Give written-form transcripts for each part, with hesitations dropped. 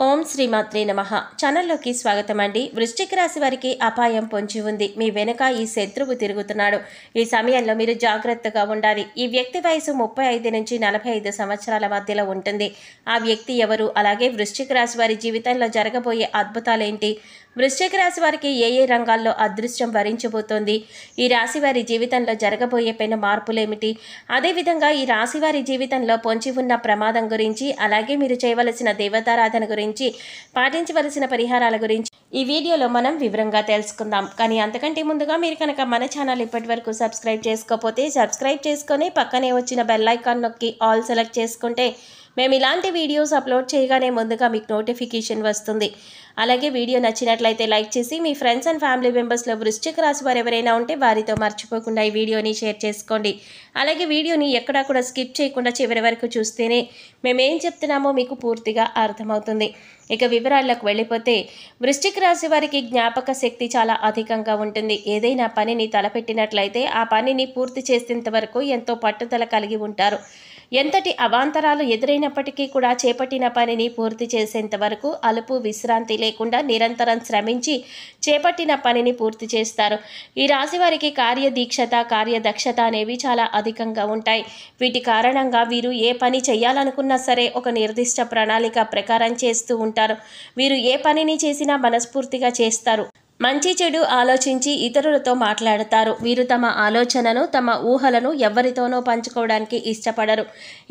ఓం శ్రీమాత్రే నమః ఛానల్లోకి స్వాగతం అండి. వృశ్చిక రాశి వారికి అపాయం పొంచి ఉంది. మీ వెనుక ఈ శత్రువు తిరుగుతున్నాడు. ఈ సమయంలో మీరు జాగ్రత్తగా ఉండాలి. ఈ వ్యక్తి వయసు 35 నుంచి 45 సంవత్సరాల మధ్యలో ఉంటుంది. ఆ వ్యక్తి ఎవరు? అలాగే వృశ్చిక రాశి వారి జీవితంలో జరగబోయే అద్భుతాలేంటి? వృశ్చిక రాశి వారికి ఏ రంగాల్లో అదృష్టం వరించబోతోంది? ఈ రాశి వారి జీవితంలో జరగబోయే పెను మార్పులేమిటి? అదేవిధంగా ఈ రాశి వారి జీవితంలో పొంచి ఉన్న ప్రమాదం గురించి, అలాగే మీరు చేయవలసిన దేవతారాధన గురించి, పాటించవలసిన పరిహారాల గురించి ఈ వీడియోలో మనం వివరంగా తెలుసుకుందాం. కానీ అంతకంటే ముందుగా మీరు కనుక మన ఛానల్ ఇప్పటి వరకు సబ్స్క్రైబ్ చేసుకోకపోతే సబ్స్క్రైబ్ చేసుకొని పక్కనే వచ్చిన బెల్ ఐకాన్ నొక్కి ఆల్ సెలెక్ట్ చేసుకుంటే మేము ఇలాంటి వీడియోస్ అప్లోడ్ చేయగానే ముందుగా మీకు నోటిఫికేషన్ వస్తుంది. అలాగే వీడియో నచ్చినట్లయితే లైక్ చేసి మీ ఫ్రెండ్స్ అండ్ ఫ్యామిలీ మెంబర్స్లో వృశ్చిక రాశి వారు ఎవరైనా ఉంటే వారితో మర్చిపోకుండా ఈ వీడియోని షేర్ చేసుకోండి. అలాగే వీడియోని ఎక్కడా కూడా స్కిప్ చేయకుండా చివరి వరకు చూస్తేనే మేమేం చెప్తున్నామో మీకు పూర్తిగా అర్థమవుతుంది. ఇక వివరాల్లోకి వెళ్ళిపోతే, వృశ్చిక రాశి వారికి జ్ఞాపక శక్తి చాలా అధికంగా ఉంటుంది. ఏదైనా పనిని తలపెట్టినట్లయితే ఆ పనిని పూర్తి చేసేంత వరకు ఎంతో పట్టుదల కలిగి ఉంటారు. ఎంతటి అవాంతరాలు ఎదురైనప్పటికీ కూడా చేపట్టిన పనిని పూర్తి చేసేంత వరకు అలుపు విశ్రాంతి లేకుండా నిరంతరం శ్రమించి చేపట్టిన పనిని పూర్తి చేస్తారు. ఈ రాశి వారికి కార్యదీక్షత, కార్యదక్షత అనేవి చాలా అధికంగా ఉంటాయి. వీటి కారణంగా వీరు ఏ పని చేయాలనుకున్నా సరే ఒక నిర్దిష్ట ప్రణాళిక ప్రకారం చేస్తూ ఉంటారు. వీరు ఏ పనిని చేసినా మనస్ఫూర్తిగా చేస్తారు. మంచి చెడు ఆలోచించి ఇతరులతో మాట్లాడతారు. వీరు తమ ఆలోచనను, తమ ఊహలను ఎవరితోనో పంచుకోవడానికి ఇష్టపడరు.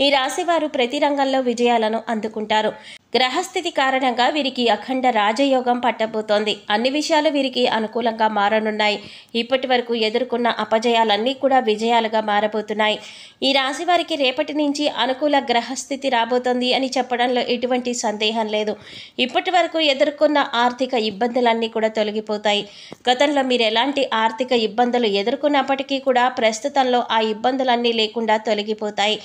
ఈ రాశివారు ప్రతి రంగంలో విజయాలను అందుకుంటారు. గ్రహస్థితి కారణంగా వీరికి అఖండ రాజయోగం పట్టబోతోంది. అన్ని విషయాలు వీరికి అనుకూలంగా మారనున్నాయి. ఇప్పటి వరకు ఎదుర్కొన్న అపజయాలన్నీ కూడా విజయాలుగా మారబోతున్నాయి. ఈ రాశి వారికి రేపటి నుంచి అనుకూల గ్రహస్థితి రాబోతోంది అని చెప్పడంలో ఎటువంటి సందేహం లేదు. ఇప్పటి వరకు ఎదుర్కొన్న ఆర్థిక ఇబ్బందులన్నీ కూడా తొలగిపోతాయి. గతంలో మీరు ఎలాంటి ఆర్థిక ఇబ్బందులు ఎదుర్కొన్నప్పటికీ కూడా ప్రస్తుతంలో ఆ ఇబ్బందులన్నీ లేకుండా తొలగిపోతాయి.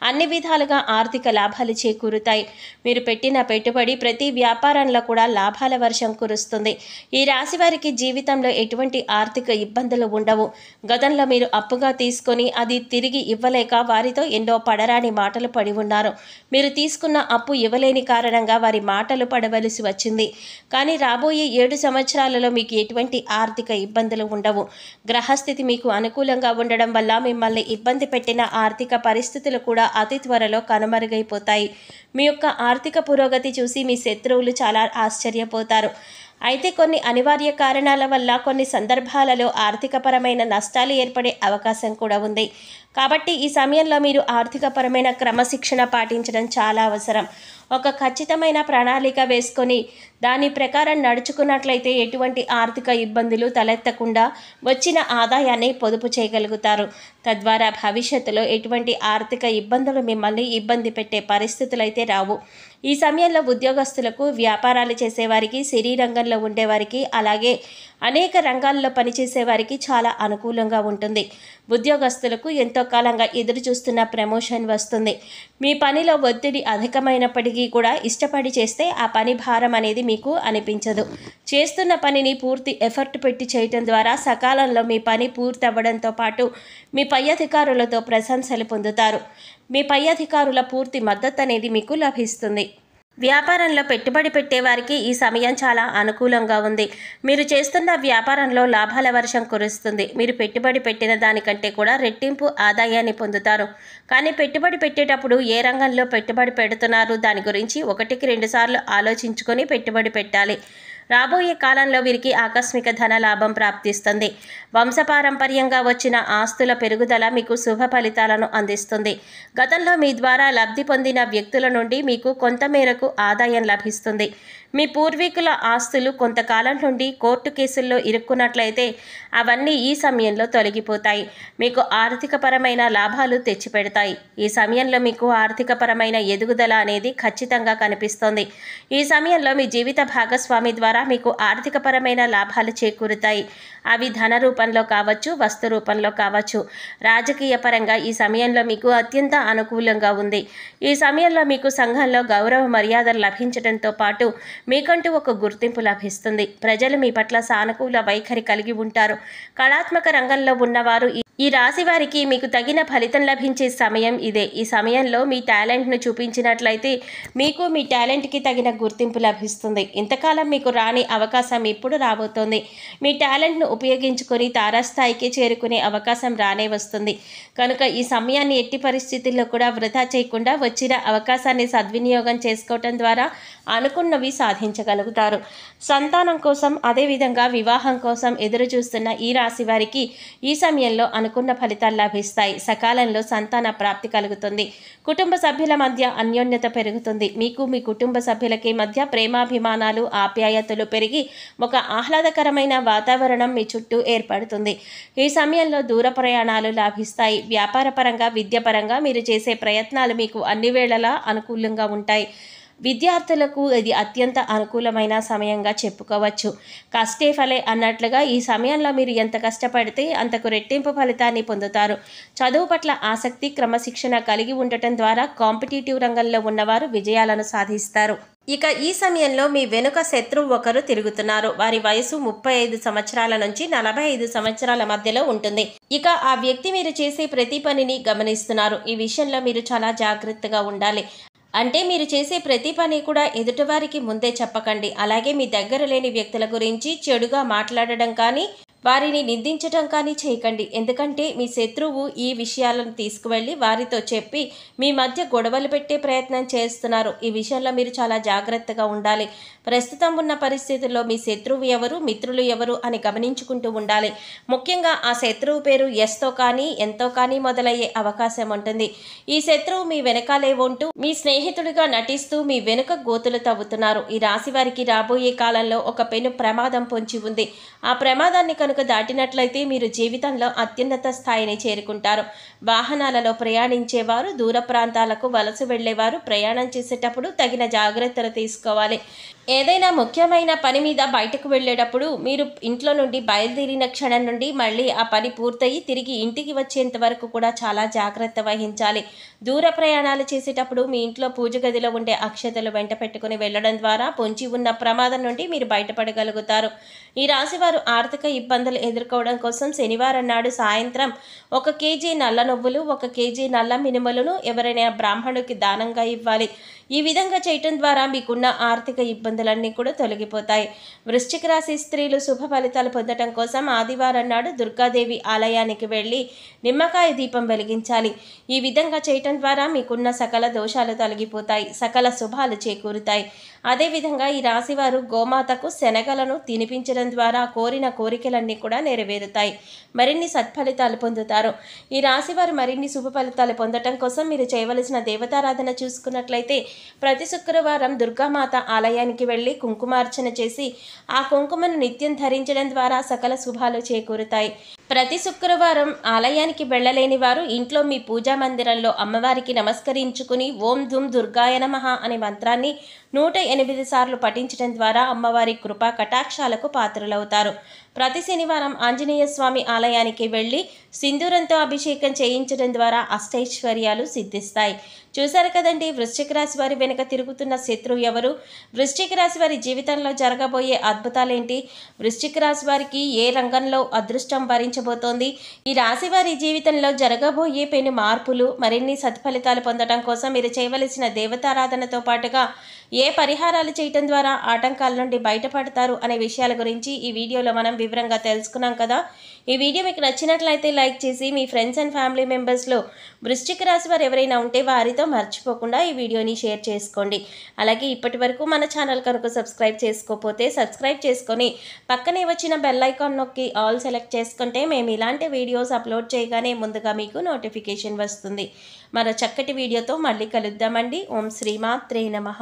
అన్ని విధాలుగా ఆర్థిక లాభాలు చేకూరుతాయి. మీరు పెట్టిన పెట్టుబడి ప్రతి వ్యాపారంలో కూడా లాభాల వర్షం కురుస్తుంది. ఈ రాశి వారికి జీవితంలో ఎటువంటి ఆర్థిక ఇబ్బందులు ఉండవు. గతంలో మీరు అప్పుగా తీసుకొని అది తిరిగి ఇవ్వలేక వారితో ఎన్నో పడరాని మాటలు పడి ఉన్నారు. మీరు తీసుకున్న అప్పు ఇవ్వలేని కారణంగా వారి మాటలు పడవలసి వచ్చింది. కానీ రాబోయే 7 సంవత్సరాలలో మీకు ఎటువంటి ఆర్థిక ఇబ్బందులు ఉండవు. గ్రహస్థితి మీకు అనుకూలంగా ఉండడం వల్ల మిమ్మల్ని ఇబ్బంది పెట్టిన ఆర్థిక పరిస్థితులు కూడా అతి త్వరలో కనుమరుగైపోతాయి. మీ యొక్క ఆర్థిక పురోగతి చూసి మీ శత్రువులు చాలా ఆశ్చర్యపోతారు. అయితే కొన్ని అనివార్య కారణాల వల్ల కొన్ని సందర్భాలలో ఆర్థికపరమైన నష్టాలు ఏర్పడే అవకాశం కూడా ఉంది. కాబట్టి ఈ సమయంలో మీరు ఆర్థికపరమైన క్రమశిక్షణ పాటించడం చాలా అవసరం. ఒక ఖచ్చితమైన ప్రణాళిక వేసుకొని దాని ప్రకారం నడుచుకున్నట్లయితే ఎటువంటి ఆర్థిక ఇబ్బందులు తలెత్తకుండా వచ్చిన ఆదాయాన్ని పొదుపు చేయగలుగుతారు. తద్వారా భవిష్యత్తులో ఎటువంటి ఆర్థిక ఇబ్బందులు మిమ్మల్ని ఇబ్బంది పెట్టే పరిస్థితులు అయితే రావు. ఈ సమయంలో ఉద్యోగస్తులకు, వ్యాపారాలు చేసేవారికి, సినీ రంగంలో ఉండేవారికి, అలాగే అనేక రంగాల్లో పనిచేసేవారికి చాలా అనుకూలంగా ఉంటుంది. ఉద్యోగస్తులకు ఎంతో కాలంగా ఎదురు చూస్తున్న ప్రమోషన్ వస్తుంది. మీ పనిలో ఒత్తిడి అధికమైనప్పటికీ కూడా ఇష్టపడి చేస్తే ఆ పని భారం అనేది మీకు అనిపించదు. చేస్తున్న పనిని పూర్తి ఎఫర్ట్ పెట్టి చేయటం ద్వారా సకాలంలో మీ పని పూర్తి అవ్వడంతో పాటు మీ పై అధికారులతో ప్రశంసలు పొందుతారు. మీ పై అధికారుల పూర్తి మద్దతు అనేది మీకు లభిస్తుంది. వ్యాపారంలో పెట్టుబడి పెట్టేవారికి ఈ సమయం చాలా అనుకూలంగా ఉంది. మీరు చేస్తున్న వ్యాపారంలో లాభాల వర్షం కురుస్తుంది. మీరు పెట్టుబడి పెట్టిన దానికంటే కూడా రెట్టింపు ఆదాయాన్ని పొందుతారు. కానీ పెట్టుబడి పెట్టేటప్పుడు ఏ రంగంలో పెట్టుబడి పెడుతున్నారు దాని గురించి 1-2 సార్లు ఆలోచించుకొని పెట్టుబడి పెట్టాలి. రాబోయే కాలంలో వీరికి ఆకస్మిక ధన లాభం ప్రాప్తిస్తుంది. వంశపారంపర్యంగా వచ్చిన ఆస్తుల పెరుగుదల మీకు శుభ ఫలితాలను అందిస్తుంది. గతంలో మీ ద్వారా లబ్ధి పొందిన వ్యక్తుల నుండి మీకు కొంత మేరకు ఆదాయం లభిస్తుంది. మీ పూర్వీకుల ఆస్తులు కొంతకాలం నుండి కోర్టు కేసుల్లో ఇరుక్కున్నట్లయితే అవన్నీ ఈ సమయంలో తొలగిపోతాయి. మీకు ఆర్థికపరమైన లాభాలు తెచ్చిపెడతాయి. ఈ సమయంలో మీకు ఆర్థికపరమైన ఎదుగుదల అనేది ఖచ్చితంగా కనిపిస్తుంది. ఈ సమయంలో మీ జీవిత భాగస్వామి ద్వారా మీకు ఆర్థికపరమైన లాభాలు చేకూరుతాయి. అవి ధన రూపంలో కావచ్చు, వస్తు రూపంలో కావచ్చు. రాజకీయ పరంగా ఈ సమయంలో మీకు అత్యంత అనుకూలంగా ఉంది. ఈ సమయంలో మీకు సంఘంలో గౌరవ మర్యాదలు లభించడంతో పాటు మీకంటూ ఒక గుర్తింపు లభిస్తుంది. ప్రజలు మీ పట్ల సానుకూల వైఖరి కలిగి ఉంటారు. కళాత్మక రంగంలో ఉన్నవారు ఈ రాశి వారికి మీకు తగిన ఫలితం లభించే సమయం ఇదే. ఈ సమయంలో మీ టాలెంట్ను చూపించినట్లయితే మీకు మీ టాలెంట్కి తగిన గుర్తింపు లభిస్తుంది. ఇంతకాలం మీకు రాని అవకాశం ఇప్పుడు రాబోతోంది. మీ టాలెంట్ను ఉపయోగించుకొని తారాస్థాయికి చేరుకునే అవకాశం రానే వస్తుంది. కనుక ఈ సమయాన్ని ఎట్టి పరిస్థితుల్లో కూడా వృధా చేయకుండా వచ్చిన అవకాశాన్ని సద్వినియోగం చేసుకోవటం ద్వారా అనుకున్నవి సాధించగలుగుతారు. సంతానం కోసం అదేవిధంగా వివాహం కోసం ఎదురు చూస్తున్న ఈ రాశి వారికి ఈ సమయంలో అనుకున్న ఫలితాలు లభిస్తాయి. సకాలంలో సంతాన ప్రాప్తి కలుగుతుంది. కుటుంబ సభ్యుల మధ్య అన్యోన్యత పెరుగుతుంది. మీకు మీ కుటుంబ సభ్యులకి మధ్య ప్రేమాభిమానాలు ఆప్యాయతలు పెరిగి ఒక ఆహ్లాదకరమైన వాతావరణం మీ చుట్టూ ఏర్పడుతుంది. ఈ సమయంలో దూర ప్రయాణాలు లాభిస్తాయి. వ్యాపారపరంగా విద్యాపరంగా మీరు చేసే ప్రయత్నాలు మీకు అన్ని వేళలా అనుకూలంగా ఉంటాయి. విద్యార్థులకు ఇది అత్యంత అనుకూలమైన సమయంగా చెప్పుకోవచ్చు. కష్టే ఫలే అన్నట్లుగా ఈ సమయంలో మీరు ఎంత కష్టపడితే అంతకు రెట్టింపు ఫలితాన్ని పొందుతారు. చదువు పట్ల ఆసక్తి క్రమశిక్షణ కలిగి ఉండటం ద్వారా కాంపిటేటివ్ రంగంలో ఉన్నవారు విజయాలను సాధిస్తారు. ఇక ఈ సమయంలో మీ వెనుక శత్రువు ఒకరు తిరుగుతున్నారు. వారి వయసు 35 సంవత్సరాల నుంచి 45 సంవత్సరాల మధ్యలో ఉంటుంది. ఇక ఆ వ్యక్తి మీరు చేసే ప్రతి పనిని గమనిస్తున్నారు. ఈ విషయంలో మీరు చాలా జాగ్రత్తగా ఉండాలి. అంటే మీరు చేసే ప్రతి పని కూడా ఎదుటివారికి ముందే చెప్పకండి. అలాగే మీ దగ్గర లేని వ్యక్తుల గురించి చెడుగా మాట్లాడడం కానీ వారిని నిందించడం కానీ చేయకండి. ఎందుకంటే మీ శత్రువు ఈ విషయాలను తీసుకువెళ్ళి వారితో చెప్పి మీ మధ్య గొడవలు పెట్టే ప్రయత్నం చేస్తున్నారు. ఈ విషయంలో మీరు చాలా జాగ్రత్తగా ఉండాలి. ప్రస్తుతం ఉన్న పరిస్థితుల్లో మీ శత్రువు ఎవరు మిత్రులు ఎవరు అని గమనించుకుంటూ ఉండాలి. ముఖ్యంగా ఆ శత్రువు పేరు ఎస్తో కానీ ఎంతో కానీ మొదలయ్యే అవకాశం ఉంటుంది. ఈ శత్రువు మీ వెనకాలే ఉంటూ మీ స్నేహితుడిగా నటిస్తూ మీ వెనుక గోతులు తవ్వుతున్నారు. ఈ రాశి వారికి రాబోయే కాలంలో ఒక పెను ప్రమాదం పొంచి ఉంది. ఆ ప్రమాదాన్ని కనుక దాటినట్లయితే మీరు జీవితంలో అత్యున్నత స్థాయిని చేరుకుంటారు. వాహనాలలో ప్రయాణించేవారు దూర ప్రాంతాలకు వలస వెళ్లేవారు ప్రయాణం చేసేటప్పుడు తగిన జాగ్రత్తలు తీసుకోవాలి. ఏదైనా ముఖ్యమైన పని మీద బయటకు వెళ్ళేటప్పుడు మీరు ఇంట్లో నుండి బయలుదేరిన క్షణం నుండి మళ్ళీ ఆ పని పూర్తయి తిరిగి ఇంటికి వచ్చేంత వరకు కూడా చాలా జాగ్రత్త వహించాలి. దూర ప్రయాణాలు చేసేటప్పుడు మీ ఇంట్లో పూజ గదిలో ఉండే అక్షతలు వెంట పెట్టుకుని వెళ్ళడం ద్వారా పొంచి ఉన్న ప్రమాదం నుండి మీరు బయటపడగలుగుతారు. ఈ రాశివారు ఆర్థిక ఇబ్బందులు ఎదుర్కోవడం కోసం శనివారం నాడు సాయంత్రం 1 కేజీ నల్ల నువ్వులు 1 కేజీ నల్ల మినుములను ఎవరైనా బ్రాహ్మణుడికి దానంగా ఇవ్వాలి. ఈ విధంగా చేయటం ద్వారా మీకున్న ఆర్థిక ఇబ్బందులన్నీ కూడా తొలగిపోతాయి. వృశ్చిక రాశి స్త్రీలు శుభ ఫలితాలు పొందడం కోసం ఆదివారం నాడు దుర్గాదేవి ఆలయానికి వెళ్ళి నిమ్మకాయ దీపం వెలిగించాలి. ఈ విధంగా చేయటం ద్వారా మీకున్న సకల దోషాలు తొలగిపోతాయి. సకల శుభాలు చేకూరుతాయి. అదేవిధంగా ఈ రాశివారు గోమాతకు శనగలను తినిపించడం ద్వారా కోరిన కోరికలన్నీ కూడా నెరవేరుతాయి. మరిన్ని సత్ఫలితాలు పొందుతారు. ఈ రాశివారు మరిన్ని శుభ ఫలితాలు పొందటం కోసం మీరు చేయవలసిన దేవతారాధన చూసుకున్నట్లయితే ప్రతి శుక్రవారం దుర్గామాత ఆలయానికి వెళ్ళి కుంకుమార్చన చేసి ఆ కుంకుమను నిత్యం ధరించడం ద్వారా సకల శుభాలు చేకూరుతాయి. ప్రతి శుక్రవారం ఆలయానికి వెళ్ళలేని వారు ఇంట్లో మీ పూజా మందిరంలో అమ్మవారికి నమస్కరించుకుని ఓం ధూమ్ దుర్గాయ నమః అనే మంత్రాన్ని 108 సార్లు పఠించడం ద్వారా అమ్మవారి కృపా కటాక్షాలకు పాత్రలవుతారు. ప్రతి శనివారం ఆంజనేయ స్వామి ఆలయానికి వెళ్ళి సింధూరంతో అభిషేకం చేయించడం ద్వారా అష్టైశ్వర్యాలు సిద్ధిస్తాయి. చూశారు కదండి, వృశ్చిక రాశి వారి వెనుక తిరుగుతున్న శత్రువు ఎవరు, వృశ్చిక రాశి వారి జీవితంలో జరగబోయే అద్భుతాలేంటి, వృశ్చిక రాశి వారికి ఏ రంగంలో అదృష్టం భరించబోతోంది, ఈ రాశి వారి జీవితంలో జరగబోయే పెను మార్పులు, మరిన్ని సత్ఫలితాలు పొందడం కోసం మీరు చేయవలసిన దేవతారాధనతో పాటుగా ఏ పరిహారాలు చేయటం ద్వారా ఆటంకాల నుండి బయటపడతారు అనే విషయాల గురించి ఈ వీడియోలో మనం వివరంగా తెలుసుకున్నాం కదా. ఈ వీడియో మీకు నచ్చినట్లయితే లైక్ చేసి మీ ఫ్రెండ్స్ అండ్ ఫ్యామిలీ మెంబర్స్లో వృశ్చిక రాశి వారు ఎవరైనా ఉంటే వారితో మర్చిపోకుండా ఈ వీడియోని షేర్ చేసుకోండి. అలాగే ఇప్పటి వరకు మన ఛానల్ కనుక సబ్స్క్రైబ్ చేసుకోకపోతే సబ్స్క్రైబ్ చేసుకొని పక్కనే వచ్చిన బెల్ ఐకాన్ నొక్కి ఆల్ సెలెక్ట్ చేసుకుంటే మేము ఇలాంటి వీడియోస్ అప్లోడ్ చేయగానే ముందుగా మీకు నోటిఫికేషన్ వస్తుంది. మరో చక్కటి వీడియోతో మళ్ళీ కలుద్దామండి. ఓం శ్రీమాత్రే నమః.